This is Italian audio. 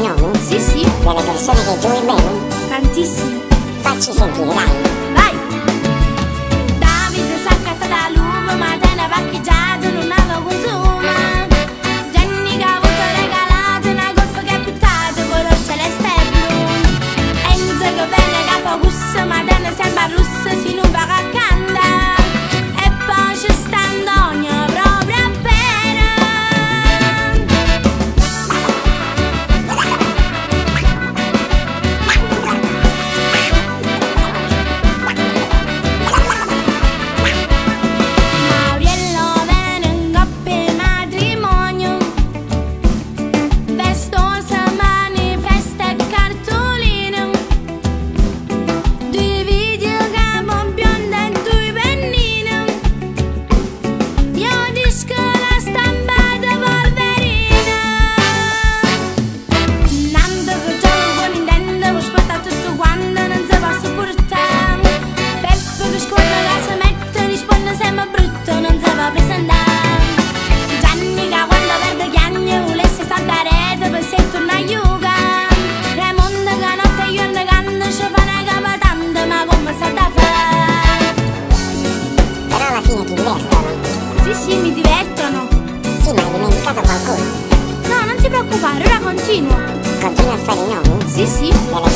nomi? Sì, sì, Delle persone che giochi bene? tantissimi. Facci sentire, dai. Vai! Davide saccato da lupo, ma te ne vacchigiato, non aveva consumo. Gianni che ha avuto regalato una golf che ha buttato, color celeste e blu. Enzo che venne che fa gusto, ma te ne sembra russo, si non va a cantare. E poi c'è sta Antonio, proprio a bene. Mauriello venne in coppia e matrimonio, vestosa, manifesta e cartolina. Due video capo bionda e due pennine. Io disco la stampata polverina. Nando che gioco con Nintendo, ho sportato tutto quanto non si posso portare. Peppo che scorda che si mette, risponde sempre brutto, non si va presentare. Gianni che quando perde chiagno, volesse sta da rete per se torna a giocare. Raimondo che notte e giorno canta, ci fa una capa tanto, ma come sta da fare? Però alla fine ti divertono. Sì, sì, mi divertono. Sì, ma hai dimenticato qualcosa. No, non ti preoccupare, ora continuo. Continui a fare i nomi? Sì, sì. Delle